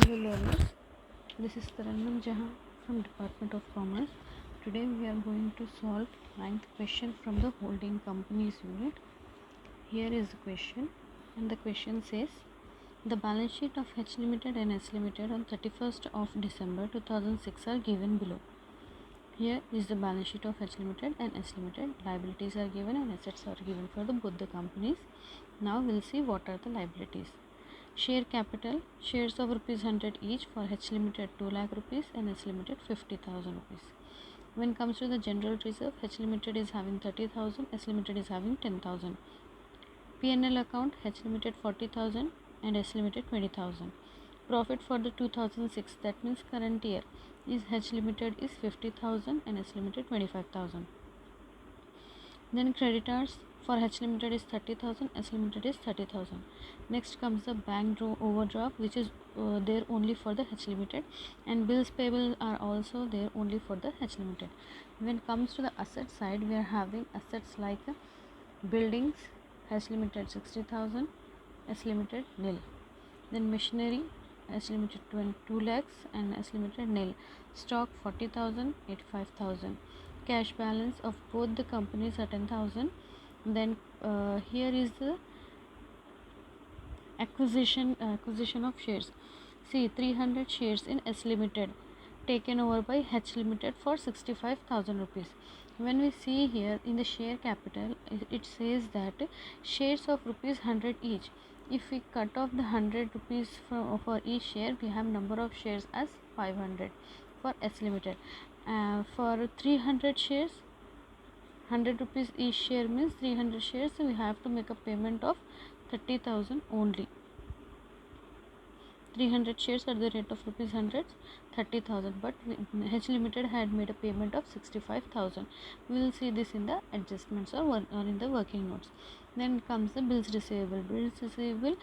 Hello learners, this is Taranam Jahan from Department of Commerce. Today we are going to solve 9th question from the holding companies unit. Here is the question, and the question says the balance sheet of H Limited and S Limited on 31st of December 2006 are given below. Here is the balance sheet of H Limited and S Limited. Liabilities are given and assets are given for both the companies. Now we'll see what are the liabilities. Share capital, shares of ₹100 each for H Limited 2 lakh rupees and S Limited 50,000 rupees. When it comes to the general reserve, H Limited is having 30,000, S Limited is having 10,000. P&L account, H Limited 40,000 and S Limited 20,000. Profit for the 2006, that means current year, is H Limited is 50,000 and S Limited 25,000. Then creditors for H Limited is 30,000, S Limited is 30,000. Next comes the bank overdraft, which is there only for the H Limited, and bills payable are also there only for the H Limited. When it comes to the asset side, we are having assets like buildings, H Limited 60,000, S Limited nil. Then machinery, S Limited 2 lakhs and S Limited nil. Stock 40,000, 85,000. Cash balance of both the companies are 10,000. Then here is the acquisition of shares. See, 300 shares in S Limited taken over by H Limited for 65,000 rupees. When we see here in the share capital, it says that shares of ₹100 each. If we cut off the 100 rupees for each share, we have number of shares as 500 for S Limited. For 300 shares, 100 rupees each share means 300 shares, so we have to make a payment of 30,000 only. 300 shares at the rate of ₹100, 30,000, but H Limited had made a payment of 65,000. We will see this in the adjustments or in the working notes. Then comes the bills receivable. Bills receivable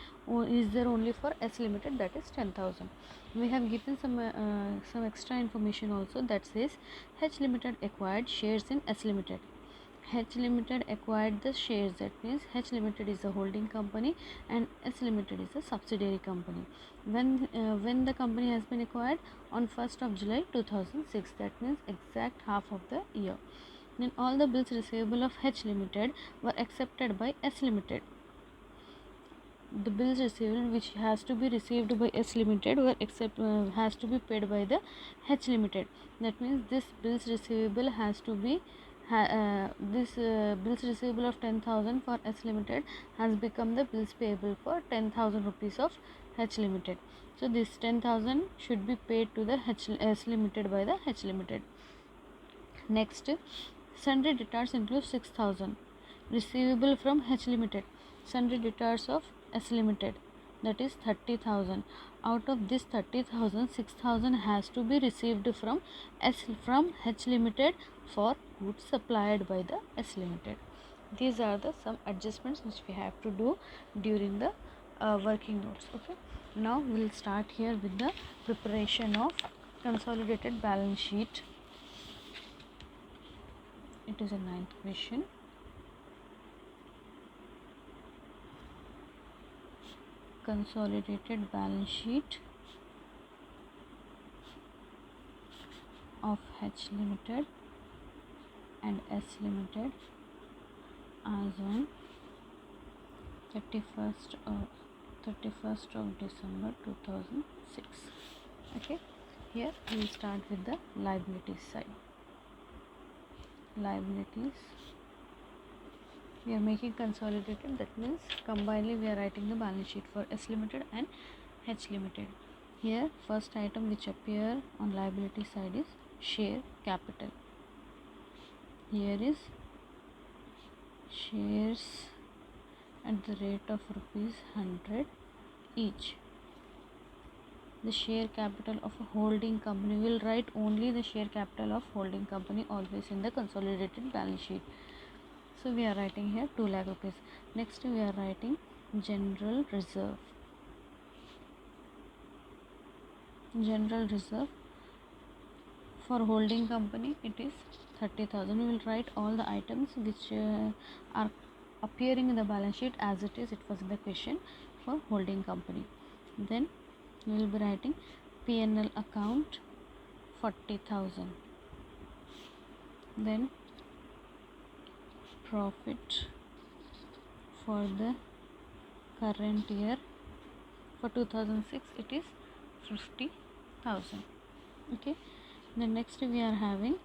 is there only for S Limited, that is 10,000. We have given some extra information also that says H Limited acquired shares in S Limited. H Limited acquired the shares, that means H Limited is a holding company and S Limited is a subsidiary company. When the company has been acquired on 1st of July 2006, that means exact half of the year. Then all the bills receivable of H Limited were accepted by S Limited. The bills receivable which has to be received by S Limited has to be paid by the H Limited. That means this bills receivable has to be bills receivable of 10,000 for S Limited has become the bills payable for 10,000 rupees of H Limited. So this 10,000 should be paid to the S Limited by the H Limited. Next, sundry debtors include 6,000 receivable from H Limited. Sundry debtors of S Limited, that is 30,000. Out of this 30,000, 6,000 has to be received from H Limited for goods supplied by the S Limited. These are the some adjustments which we have to do during the working notes. Okay. Now we will start here with the preparation of consolidated balance sheet. It is a 9th question. Consolidated balance sheet of H Limited and S Limited as on 31st of December 2006. Okay, here we will start with the liabilities side. Liabilities, we are making consolidated, that means combinedly we are writing the balance sheet for S Limited and H Limited. Here first item which appear on liability side is share capital. Here is shares at the rate of ₹100 each. The share capital of a holding company, we will write only the share capital of holding company always in the consolidated balance sheet. So we are writing here 2 lakh rupees. Next we are writing general reserve. General reserve for holding company, it is 30,000. We will write all the items which are appearing in the balance sheet as it is. It was in the question for holding company. Then we will be writing P&L account 40,000. Then profit for the current year, for 2006 it is 50,000. Okay, then next we are having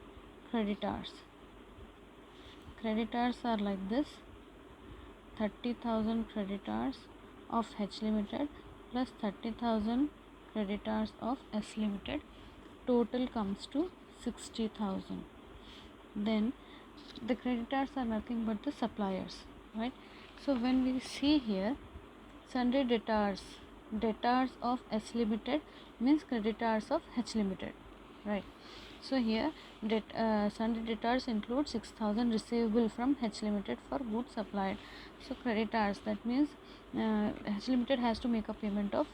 creditors. Creditors are like this: 30,000 creditors of H Limited plus 30,000 creditors of S Limited, total comes to 60,000. Then the creditors are nothing but the suppliers, right? So when we see here sundry debtors, debtors of S Limited means creditors of H Limited, right? So here sundry debtors include 6,000 receivable from H Limited for goods supplied. So creditors, that means H Limited has to make a payment of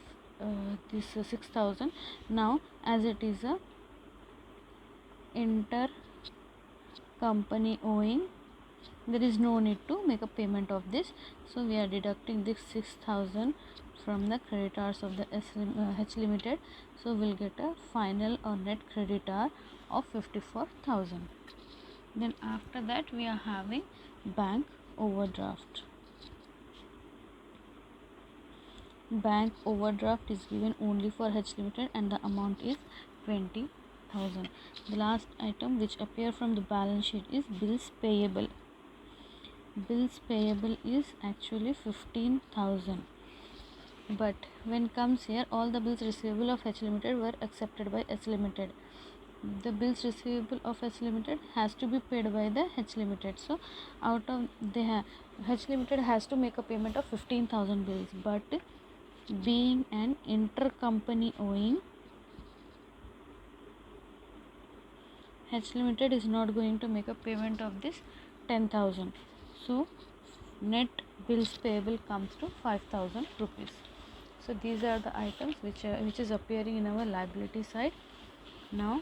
this 6,000. Now as it is a inter company owing, there is no need to make a payment of this. So we are deducting this 6,000 from the creditors of the H Limited. So we'll get a final or net creditor of 54,000. Then after that we are having bank overdraft. Bank overdraft is given only for H Limited and the amount is 20,000. The last item which appear from the balance sheet is bills payable. Bills payable is actually 15,000, but when comes here, all the bills receivable of H Limited were accepted by H Limited. The bills receivable of H Limited has to be paid by the H Limited. So out of the H Limited has to make a payment of 15,000 bills, but being an intercompany owing, H Limited is not going to make a payment of this 10,000. So net bills payable comes to 5,000 rupees. So these are the items which is appearing in our liability side. Now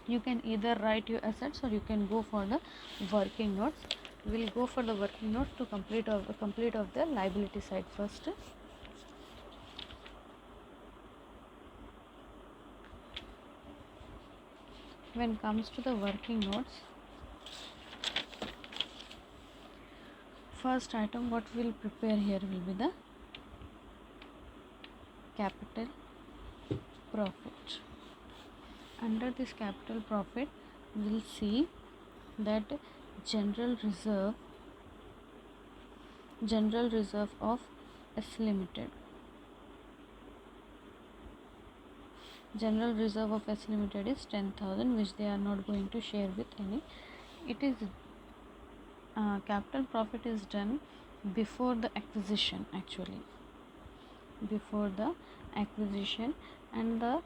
you can either write your assets or you can go for the working notes. We will go for the working notes to complete of the liability side first. When comes to the working notes, first item what we will prepare here will be the capital profit. Under this capital profit, we will see that general reserve of S Limited. General reserve of S Limited is 10,000, which they are not going to share with any. It is capital profit is done before the acquisition, actually before the acquisition, and the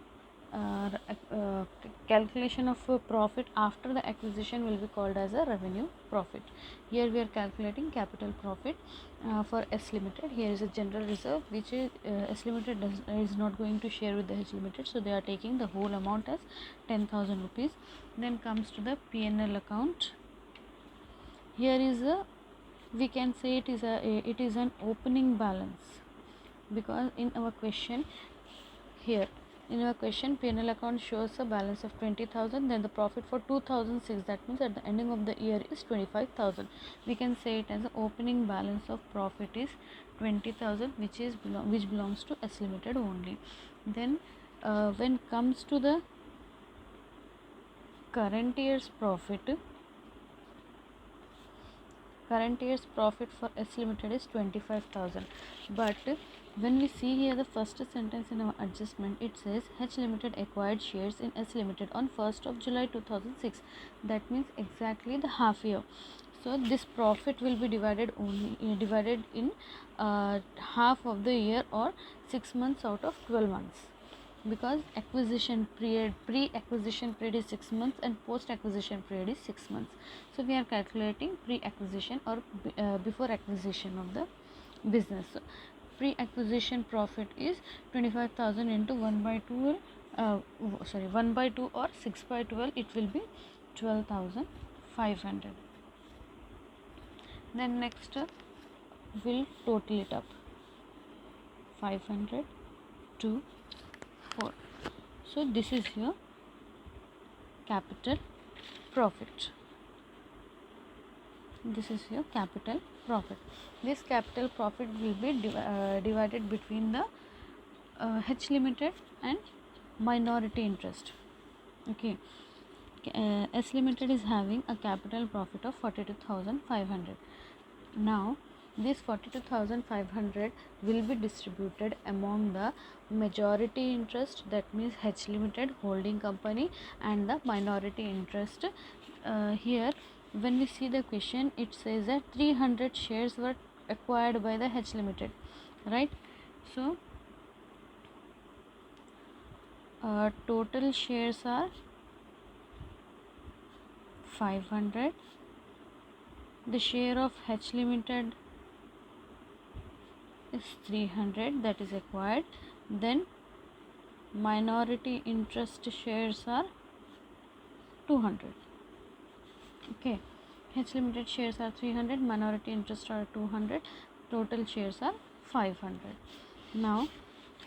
calculation of profit after the acquisition will be called as a revenue profit. Here we are calculating capital profit for S Limited. Here is a general reserve which is S Limited is not going to share with the H Limited, so they are taking the whole amount as 10,000 rupees. Then comes to the P&L account. Here is we can say it is an opening balance, because in our question P&L account shows a balance of 20,000, then the profit for 2006, that means at the ending of the year is 25,000. We can say it as the opening balance of profit is 20,000, which belongs to S Limited only. Then when comes to the current year's profit for S Limited is 25,000, but when we see here the first sentence in our adjustment, it says H Limited acquired shares in S Limited on 1st of July 2006. That means exactly the half year. So this profit will be divided in half of the year, or 6 months out of 12 months, because pre-acquisition period is 6 months and post-acquisition period is 6 months. So we are calculating pre-acquisition or before acquisition of the business. So pre-acquisition profit is 25,000 into 1 by 2 or 6 by 12, it will be 12,500. Then next we'll total it up: 500, 2, 4. So this is your capital profit. This is your capital profit. This capital profit will be divided between the H limited and minority interest. Okay. S limited is having a capital profit of 42,500. Now this 42,500 will be distributed among the majority interest, that means H limited holding company, and the minority interest. Here when we see the question, it says that 300 shares were acquired by the H limited, right? So total shares are 500. The share of H limited is 300, that is acquired. Then minority interest shares are 200. Okay, H limited shares are 300, minority interest are 200, total shares are 500. Now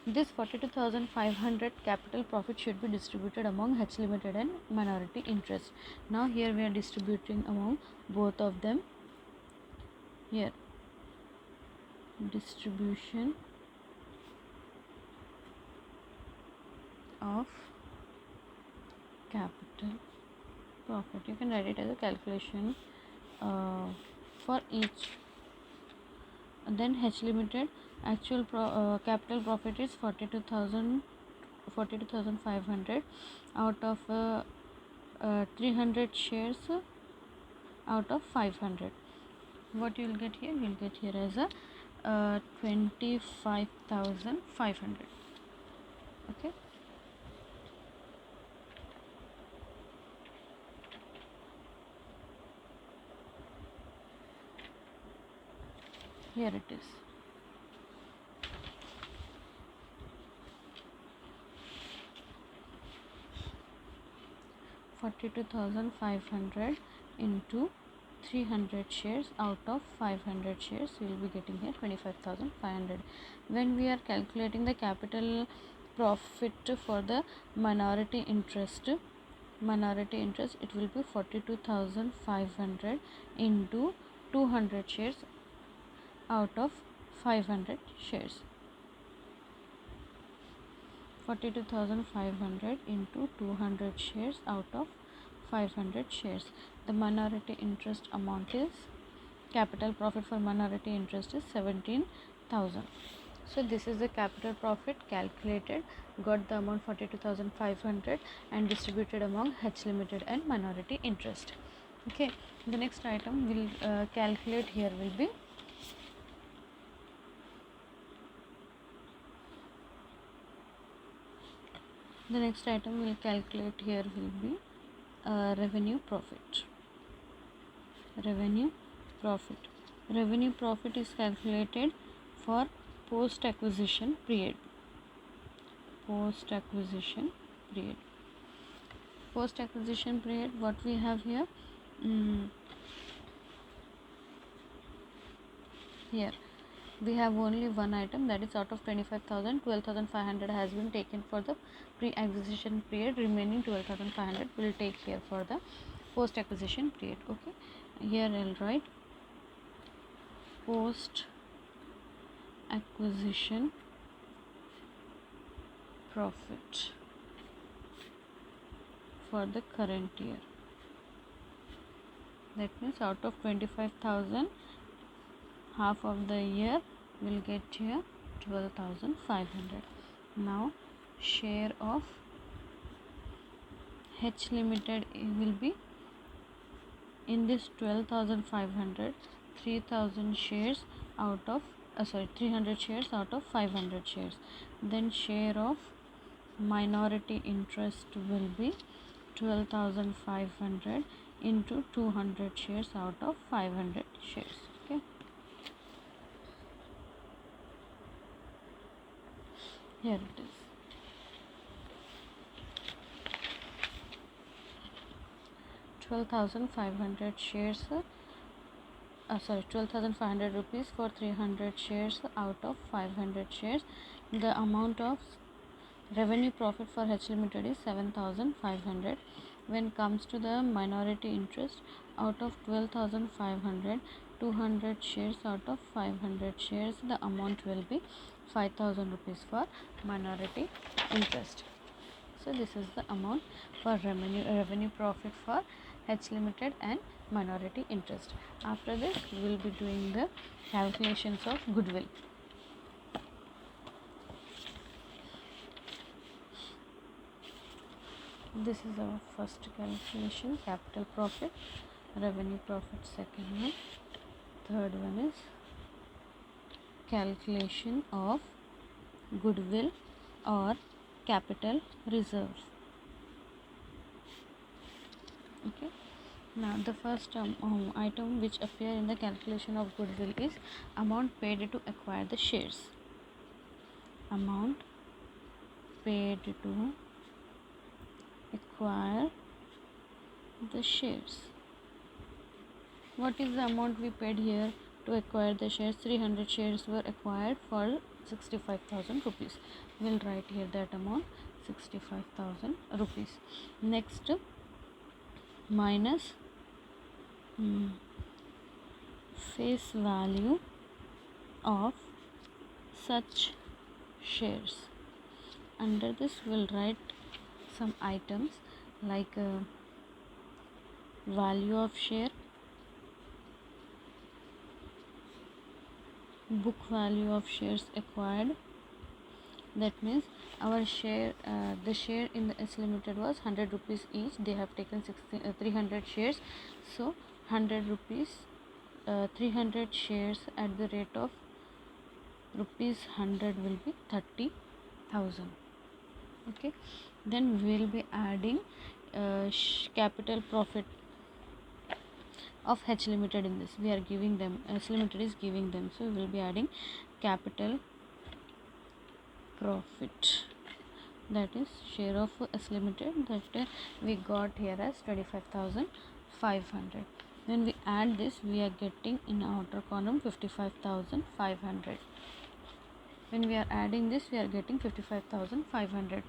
this 42,500 capital profit should be distributed among H limited and minority interest. Now here we are distributing among both of them. Here distribution of capital profit, you can write it as a calculation for each. And then H limited actual capital profit is 42,500 out of 300 shares out of 500. What you will get here? You will get here as a 25,500. Okay. Here it is. $42,500 into 300 shares out of 500 shares, you will be getting here 25,500. When we are calculating the capital profit for the minority interest, it will be 42,500 into 200 shares out of 500 shares. 42,500 into 200 shares out of 500 shares. The minority interest amount is, capital profit for minority interest is 17,000. So this is the capital profit calculated, got the amount 42,500 and distributed among H limited and minority interest. Okay, the next item we'll calculate here will be revenue profit. Revenue profit is calculated for post acquisition period. Post acquisition period, what we have here? Here we have only one item, that is out of 25,000, 12,500 has been taken for the pre-acquisition period, remaining 12,500 will take here for the post-acquisition period. Okay, here I'll write post-acquisition profit for the current year. That means out of 25,000, half of the year will get here 12,500. Now share of H limited will be, in this 12,500, 3,000 shares out of 300 shares out of 500 shares. Then share of minority interest will be 12,500 into 200 shares out of 500 shares. Okay, here it is. 12,500 shares 12,500 rupees for 300 shares out of 500 shares. The amount of revenue profit for H Limited is 7,500. When comes to the minority interest, out of 12,500, 200 shares out of 500 shares, the amount will be 5,000 rupees for minority interest. So this is the amount for revenue profit for H Limited and minority interest. After this, we will be doing the calculations of goodwill. This is our first calculation, capital profit, revenue profit second one. Third one is calculation of goodwill or capital reserve. Okay. Now the first item which appear in the calculation of goodwill is amount paid to acquire the shares. Amount paid to acquire the shares. What is the amount we paid here to acquire the shares? 300 shares were acquired for 65,000 rupees. We'll write here that amount, 65,000 rupees. Next, minus face value of such shares. Under this, we'll write some items like value of share, book value of shares acquired. That means our share, the share in the S Limited was 100 rupees each. They have taken 300 shares. So 100 rupees, 300 shares at the rate of rupees 100 will be 30,000. Okay. Then we will be adding capital profit of H Limited in this. We are giving them, S Limited is giving them. So we will be adding capital profit, that is share of S Limited, that we got here as 25,500. When we add this, we are getting in outer column 55,500. When we are adding this, we are getting 55,500.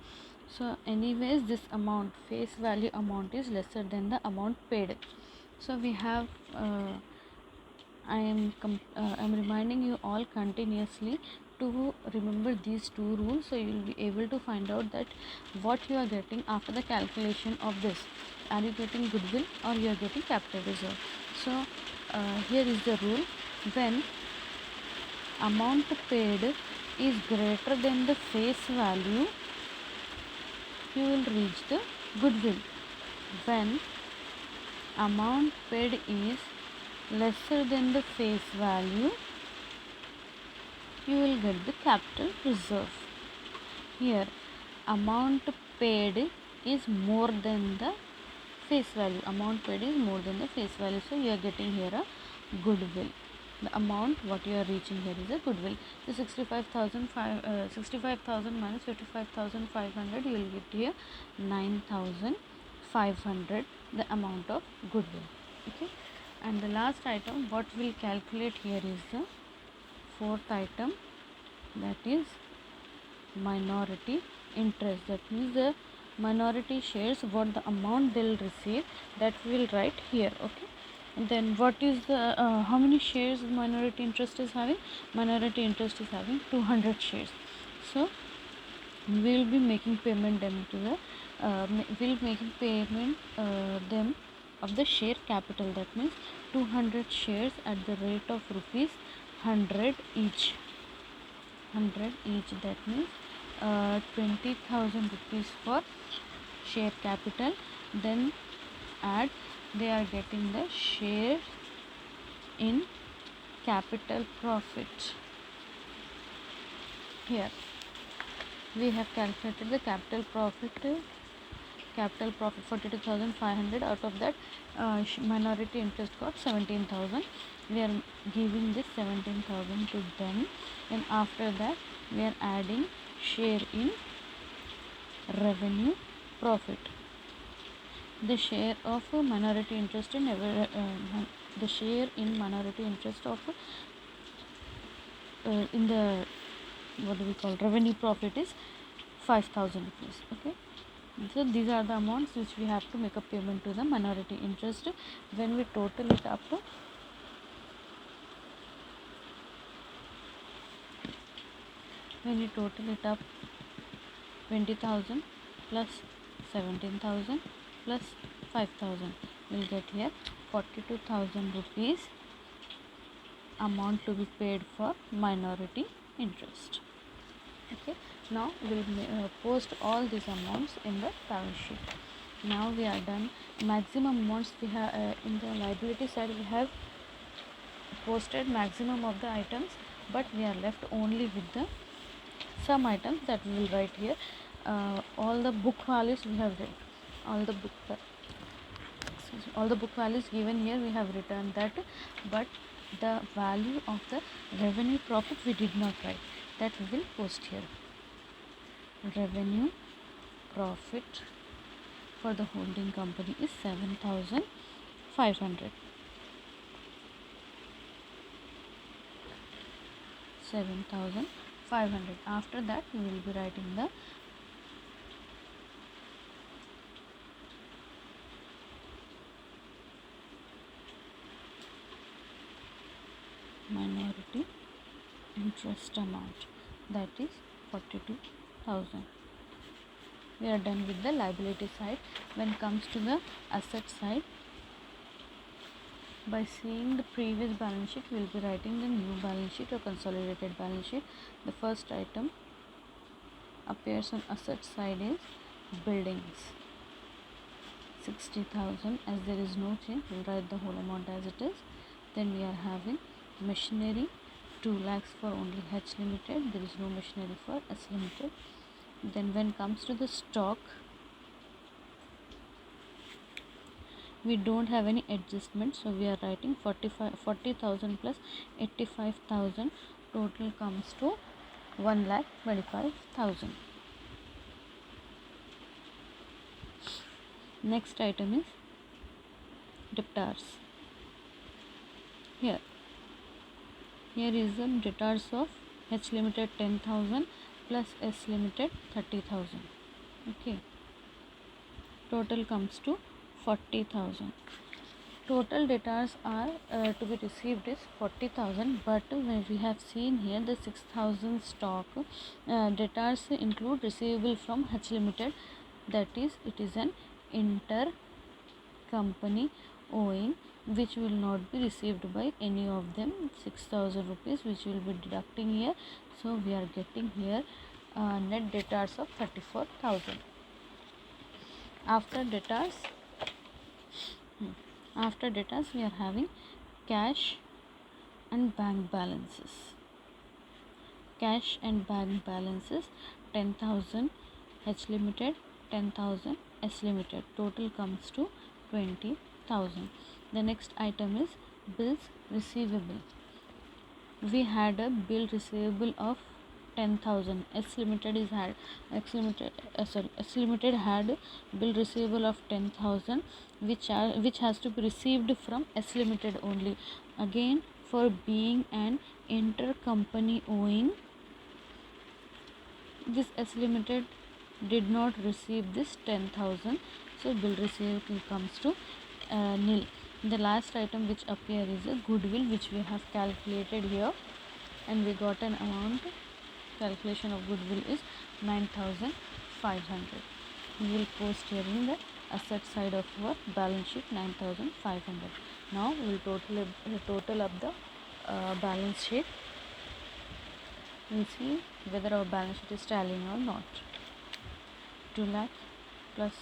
So anyways, this amount, face value amount, is lesser than the amount paid. So we have I am reminding you all continuously to remember these two rules, so you will be able to find out that what you are getting after the calculation of this. Are you getting goodwill or you are getting capital reserve? So here is the rule: when amount paid is greater than the face value, you will reach the goodwill. When amount paid is lesser than the face value, you will get the capital reserve. Here amount paid is more than the face value. Amount paid is more than the face value, so you are getting here a goodwill. The amount what you are reaching here is a goodwill. So 65,000 minus 55,500, you will get here 9,500, the amount of goodwill. Okay. And the last item what we'll calculate here is the fourth item, that is minority interest. That means the minority shares, what the amount they'll receive, that we will write here. Okay. And then what is the how many shares minority interest is having? Minority interest is having 200 shares. So we will be making payment them to the them of the share capital. That means 200 shares at the rate of rupees 100 each. 100 each. That means 20,000 rupees for share capital. Then add, they are getting the share in capital profit. Here we have calculated the capital profit 42,500. Out of that minority interest got 17,000. We are giving this 17,000 to them, and after that we are adding share in revenue profit. The share of minority interest in the share in minority interest of in the what do we call revenue profit is 5,000 rupees. Okay, so these are the amounts which we have to make a payment to the minority interest. When we total it up, 20,000 plus 17,000 plus 5,000, we'll get here 42,000 rupees amount to be paid for minority interest. Okay, now we'll post all these amounts in the balance sheet. Now we are done. Maximum amounts we have in the liability side, we have posted maximum of the items, but we are left only with the some items that we will write here. All the book values we have read, all the book values given here we have written that, but the value of the revenue profit we did not write, that we will post here. Revenue profit for the holding company is 7,500. 7,500. After that we will be writing the minority interest amount, that is 42,000. We are done with the liability side. When it comes to the asset side, by seeing the previous balance sheet, we will be writing the new balance sheet or consolidated balance sheet. The first item appears on asset side is buildings, 60,000. As there is no change, we will write the whole amount as it is. Then we are having machinery, 2 lakhs for only H Limited. There is no machinery for S Limited. Then when it comes to the stock, we don't have any adjustment, so we are writing 40,000 plus 85,000. Total comes to 1,25,000. Next item is debtors. Here is the debtors of H Limited 10,000 plus S Limited 30,000. Okay, total comes to 40,000. Total debtors are to be received is 40,000, but when we have seen here the 6,000 stock, debtors include receivable from H Limited, that is it is an inter-company owing which will not be received by any of them. 6,000 rupees which will be deducting here, so we are getting here net debtors of 34,000. After debtors we are having cash and bank balances. Cash and bank balances 10,000 H Limited, 10,000 S Limited. Total comes to 20,000. The next item is bills receivable. We had a bill receivable of 10,000. S Limited had bill receivable of 10,000, which has to be received from S Limited only. Again, for being an intercompany owing, this S Limited did not receive this 10,000, so bill receivable comes to nil. The last item which appear is a goodwill, which we have calculated here, and we got an amount. Calculation of goodwill is 9,500. We will post here in the asset side of our balance sheet 9,500. Now we will total up the balance sheet. We will see whether our balance sheet is tallying or not. 2 lakh plus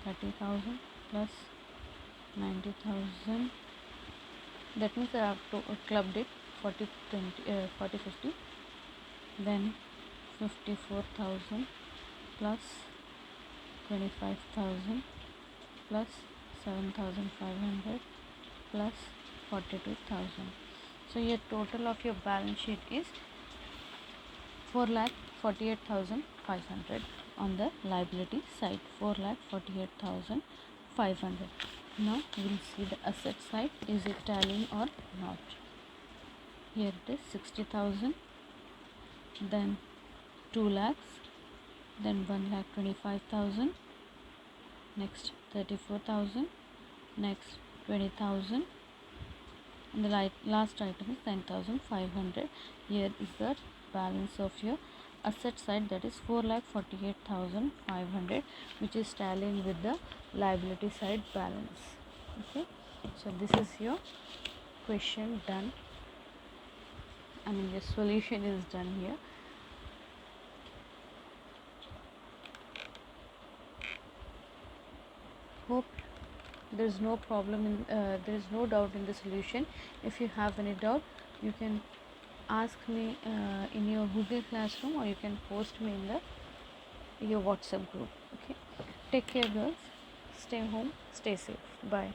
30,000 plus 90,000. That means I have to clubbed it 40 50. Then 54,000 plus 25,000 plus 7,500 plus 42,000. So your total of your balance sheet is 4,48,500 on the liability side. 4,48,500. Now we will see the asset side. Is it tallying or not? Here it is 60,000. Then 2 lakhs, then 1,25,000, next 34,000, next 20,000, and the last item is 10,500. Here is the balance of your asset side, that is 4,48,500, which is tallying with the liability side balance. Okay, so this is your question done. I mean, the solution is done here. Hope there is no problem in there is no doubt in the solution. If you have any doubt, you can ask me in your Google Classroom, or you can post me in your WhatsApp group. Okay, take care, girls. Stay home, stay safe. Bye.